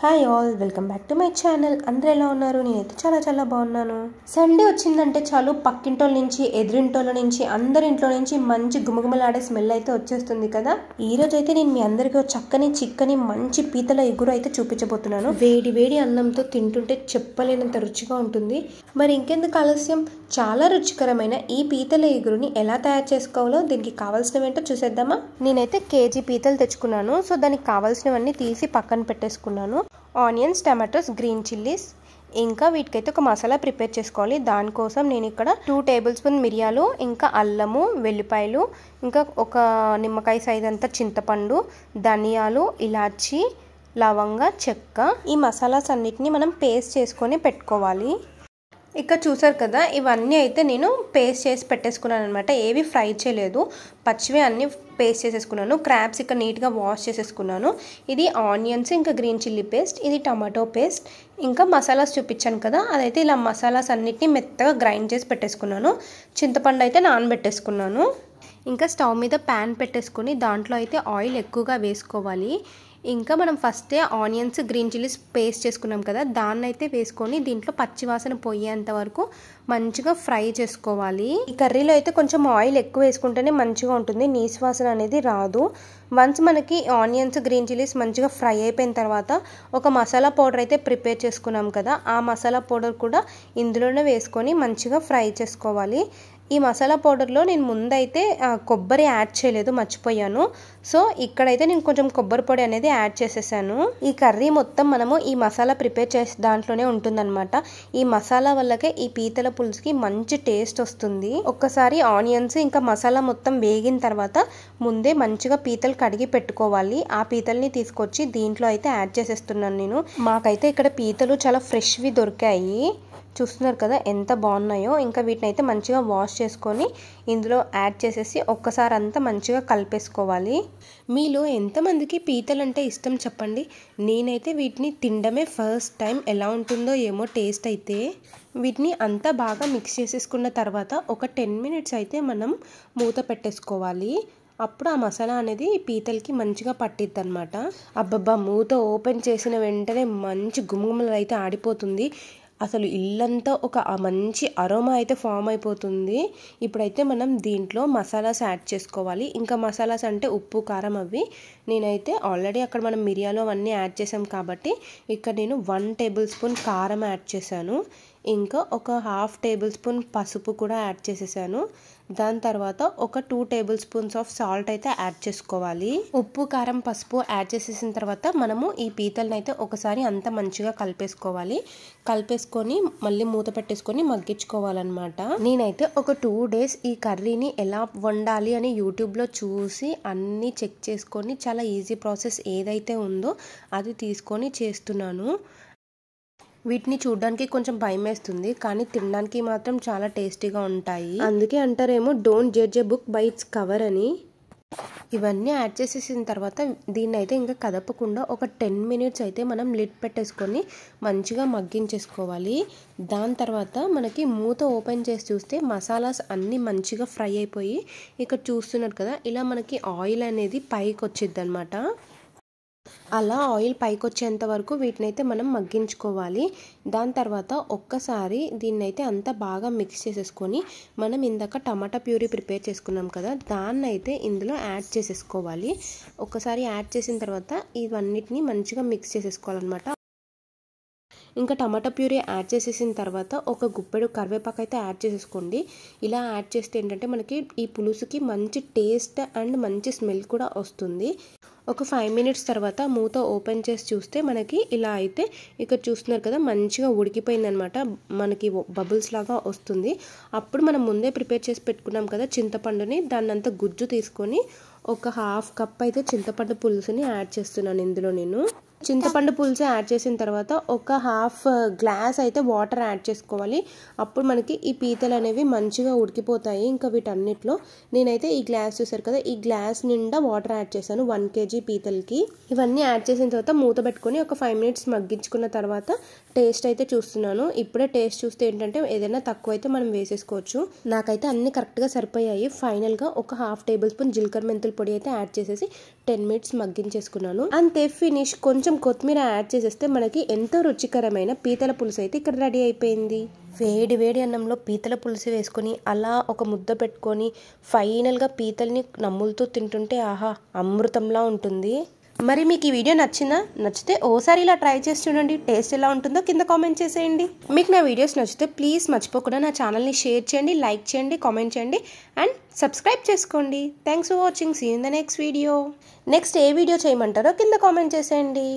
Hi all, welcome back to my channel. అందరూ ఎలా ఉన్నారు? నేనైతే చాలా బాగున్నాను. సండే వచ్చిందంటే చాలు పక్కింటోళ్ళ నుంచి, ఎదురింటోళ్ళ నుంచి, అందరి ఇంట్లో నుంచి మంచి గుమగుమలాడే స్మెల్ అయితే వచ్చేస్తుంది కదా. ఈ రోజు అయితే నేను మీ అందరికీ చక్కని చిక్కని మంచి పీతల ఎగురు అయితే చూపించబోతున్నాను. వేడి వేడి అన్నంతో తింటుంటే చెప్పలేనంత రుచిగా ఉంటుంది. మరి ఇంకెందుకు ఆలస్యం, చాలా రుచికరమైన ఈ పీతల ఎగురుని ఎలా తయారు చేసుకోవాలో దీనికి కావాల్సినవేంటో చూసేద్దామా. నేనైతే కేజీ పీతలు తెచ్చుకున్నాను. సో దానికి కావాల్సినవన్నీ తీసి పక్కన పెట్టేసుకున్నాను. ఆనియన్స్, టమాటోస్, గ్రీన్ చిల్లీస్, ఇంకా వీటికైతే ఒక మసాలా ప్రిపేర్ చేసుకోవాలి. దానికోసం నేను ఇక్కడ 2 టేబుల్ స్పూన్ మిరియాలు, ఇంకా అల్లము, వెల్లిపాయలు, ఇంకా ఒక నిమ్మకాయ సైజ్ అంతా చింతపండు, ధనియాలు, ఇలాచి, లవంగ, చెక్క, ఈ మసాలాస్ అన్నిటిని మనం పేస్ట్ చేసుకొని పెట్టుకోవాలి. ఇక్కడ చూసారు కదా, ఇవన్నీ అయితే నేను పేస్ట్ చేసి పెట్టేసుకున్నాను అనమాట. ఏవి ఫ్రై చేయలేదు, పచ్చివి అన్నీ పేస్ట్ చేసేసుకున్నాను. క్రాబ్స్ ఇక్కడ నీట్గా వాష్ చేసేసుకున్నాను. ఇది ఆనియన్స్, ఇంకా గ్రీన్ చిల్లీ పేస్ట్, ఇది టమాటో పేస్ట్, ఇంకా మసాలాస్ చూపించాను కదా, అదైతే ఇలా మసాలాస్ అన్నిటిని మెత్తగా గ్రైండ్ చేసి పెట్టేసుకున్నాను. చింతపండు అయితే నానబెట్టేసుకున్నాను. ఇంకా స్టవ్ మీద ప్యాన్ పెట్టేసుకొని దాంట్లో అయితే ఆయిల్ ఎక్కువగా వేసుకోవాలి. ఇంకా మనం ఫస్టే ఆనియన్స్, గ్రీన్ చిల్లీస్ పేస్ట్ చేసుకున్నాం కదా, దాన్ని అయితే వేసుకొని దీంట్లో పచ్చివాసన పోయేంత వరకు మంచిగా ఫ్రై చేసుకోవాలి. ఈ కర్రీలో అయితే కొంచెం ఆయిల్ ఎక్కువ వేసుకుంటేనే మంచిగా ఉంటుంది, నీసు వాసన అనేది రాదు. వన్స్ మనకి ఆనియన్స్, గ్రీన్ చిల్లీస్ మంచిగా ఫ్రై అయిపోయిన తర్వాత ఒక మసాలా పౌడర్ అయితే ప్రిపేర్ చేసుకున్నాం కదా, ఆ మసాలా పౌడర్ కూడా ఇందులోనే వేసుకొని మంచిగా ఫ్రై చేసుకోవాలి. ఈ మసాలా పౌడర్లో నేను ముందైతే కొబ్బరి యాడ్ చేయలేదు, మర్చిపోయాను. సో ఇక్కడైతే నేను కొంచెం కొబ్బరి పొడి అనేది యాడ్ చేసేసాను. ఈ కర్రీ మొత్తం మనము ఈ మసాలా ప్రిపేర్ చేసే దాంట్లోనే ఉంటుందన్నమాట. ఈ మసాలా వల్లకే ఈ పీతల పులుసుకి మంచి టేస్ట్ వస్తుంది. ఒక్కసారి ఆనియన్స్ ఇంకా మసాలా మొత్తం వేగిన తర్వాత ముందే మంచిగా పీతలు కడిగి పెట్టుకోవాలి. ఆ పీతల్ని తీసుకొచ్చి దీంట్లో అయితే యాడ్ చేసేస్తున్నాను నేను. మాకైతే ఇక్కడ పీతలు చాలా ఫ్రెష్వి దొరికాయి. చూస్తున్నారు కదా ఎంత బాగున్నాయో. ఇంకా వీటిని అయితే మంచిగా వాష్ చేసుకొని ఇందులో యాడ్ చేసేసి ఒక్కసారి అంతా మంచిగా కలిపేసుకోవాలి. మీలో ఎంతమందికి పీతలు అంటే ఇష్టం చెప్పండి. నేనైతే వీటిని తినడమే ఫస్ట్ టైం. ఎలా ఉంటుందో ఏమో టేస్ట్ అయితే. వీటిని అంతా బాగా మిక్స్ చేసేసుకున్న తర్వాత ఒక 10 మినిట్స్ అయితే మనం మూత పెట్టేసుకోవాలి. అప్పుడు ఆ మసాలా అనేది పీతలకి మంచిగా పట్టిద్ది అనమాట. అబ్బబ్బా, మూత ఓపెన్ చేసిన వెంటనే మంచి గుమగుమలు అయితే ఆడిపోతుంది. అసలు ఇల్లంతా ఒక మంచి అరోమా అయితే ఫామ్ అయిపోతుంది. ఇప్పుడైతే మనం దీంట్లో మసాలాస్ యాడ్ చేసుకోవాలి. ఇంకా మసాలాస్ అంటే ఉప్పు, కారం అవి నేనైతే ఆల్రెడీ అక్కడ మనం మిరియాలు అవన్నీ యాడ్ చేసాం కాబట్టి ఇక్కడ నేను 1 టేబుల్ స్పూన్ కారం యాడ్ చేశాను. ఇంకా ఒక 1/2 టేబుల్ స్పూన్ పసుపు కూడా యాడ్ చేసేసాను. దాని తర్వాత ఒక 2 టేబుల్ స్పూన్స్ ఆఫ్ సాల్ట్ అయితే యాడ్ చేసుకోవాలి. ఉప్పు, కారం, పసుపు యాడ్ చేసేసిన తర్వాత మనము ఈ పీతలను అయితే ఒకసారి అంతా మంచిగా కలిపేసుకోవాలి. కలిపేసుకొని మళ్ళీ మూత పెట్టేసుకొని మగ్గించుకోవాలన్నమాట. నేనైతే ఒక 2 డేస్ ఈ కర్రీని ఎలా వండాలి అని యూట్యూబ్లో చూసి అన్నీ చెక్ చేసుకొని చాలా ఈజీ ప్రాసెస్ ఏదైతే ఉందో అది తీసుకొని చేస్తున్నాను. వీటిని చూడడానికి కొంచెం భయం వేస్తుంది, కానీ తినడానికి మాత్రం చాలా టేస్టీగా ఉంటాయి. అందుకే అంటారేమో don't judge a book by its cover అని. ఇవన్నీ యాడ్ చేసేసిన తర్వాత దీన్ని అయితే ఇంకా కదపకుండా ఒక 10 మినిట్స్ అయితే మనం లిడ్ పెట్టేసుకొని మంచిగా మగ్గించేసుకోవాలి. దాని తర్వాత మనకి మూత ఓపెన్ చేసి చూస్తే మసాలాస్ అన్నీ మంచిగా ఫ్రై అయిపోయి ఇక్కడ చూస్తున్నారు కదా, ఇలా మనకి ఆయిల్ అనేది పైకి వచ్చిద్ది అనమాట. అలా ఆయిల్ పైకి వచ్చేంత వరకు వీటిని అయితే మనం మగ్గించుకోవాలి. దాని తర్వాత ఒక్కసారి దీన్ని అయితే అంతా బాగా మిక్స్ చేసేసుకొని మనం ఇందాక టమాటా ప్యూరీ ప్రిపేర్ చేసుకున్నాం కదా, దాన్ని అయితే ఇందులో యాడ్ చేసేసుకోవాలి. ఒక్కసారి యాడ్ చేసిన తర్వాత ఇవన్నిటిని మంచిగా మిక్స్ చేసేసుకోవాలన్నమాట. ఇంకా టమాటా ప్యూరీ యాడ్ చేసేసిన తర్వాత ఒక గుప్పెడు కరివేపాకు అయితే యాడ్ చేసేసుకోండి. ఇలా యాడ్ చేస్తే ఏంటంటే మనకి ఈ పులుసుకి మంచి టేస్ట్ అండ్ మంచి స్మెల్ కూడా వస్తుంది. ఒక 5 మినిట్స్ తర్వాత మూత ఓపెన్ చేసి చూస్తే మనకి ఇలా అయితే ఇక్కడ చూస్తున్నారు కదా మంచిగా ఉడికిపోయింది అనమాట. మనకి బబుల్స్ లాగా వస్తుంది. అప్పుడు మనం ముందే ప్రిపేర్ చేసి పెట్టుకున్నాం కదా చింతపండుని, దాన్ని అంతా గుజ్జు తీసుకొని ఒక 1/2 కప్ అయితే చింతపండు పులుసుని యాడ్ చేస్తున్నాను ఇందులో నేను. చింతపండు పులుసు యాడ్ చేసిన తర్వాత ఒక 1/2 గ్లాస్ అయితే వాటర్ యాడ్ చేసుకోవాలి. అప్పుడు మనకి ఈ పీతలు అనేవి మంచిగా ఉడికిపోతాయి. ఇంకా వీటన్నిటిలో నేనైతే ఈ గ్లాస్ చూసారు కదా, ఈ గ్లాస్ నిండా వాటర్ యాడ్ చేశాను 1 కేజీ పీతలకి. ఇవన్నీ యాడ్ చేసిన తర్వాత మూత పెట్టుకొని ఒక 5 మినిట్స్ మగ్గించుకున్న తర్వాత టేస్ట్ అయితే చూస్తున్నాను. ఇప్పుడే టేస్ట్ చూస్తే ఏంటంటే ఏదైనా తక్కువ అయితే మనం వేసేసుకోవచ్చు. నాకైతే అన్ని కరెక్ట్గా సరిపోయాయి. ఫైనల్గా ఒక 1/2 టేబుల్ స్పూన్ జీలకర్ర మెంతుల పొడి అయితే యాడ్ చేసేసి 10 మినిట్స్ మగ్గించేసుకున్నాను. అంతే, ఫినిష్. కొంచెం కొత్తిమీర యాడ్ చేసేస్తే మనకి ఎంతో రుచికరమైన పీతల పులుసు అయితే ఇక్కడ రెడీ అయిపోయింది. వేడి వేడి అన్నంలో పీతల పులుసు వేసుకొని అలా ఒక ముద్ద పెట్టుకొని ఫైనల్గా పీతల్ని నమ్ములుతూ తింటుంటే ఆహా అమృతంలా ఉంటుంది. మరి మీకు ఈ వీడియో నచ్చితే ఓసారి ఇలా ట్రై చేసి చూడండి. టేస్ట్ ఎలా ఉంటుందో కింద కామెంట్ చేసేయండి. మీకు నా వీడియోస్ నచ్చితే ప్లీజ్ మర్చిపోకుండా నా ఛానల్ని షేర్ చేయండి, లైక్ చేయండి, కామెంట్ చేయండి అండ్ సబ్స్క్రైబ్ చేసుకోండి. Thanks for watching. See you in the next video. Next ఏ వీడియో చేయమంటారో కింద కామెంట్ చేసేయండి.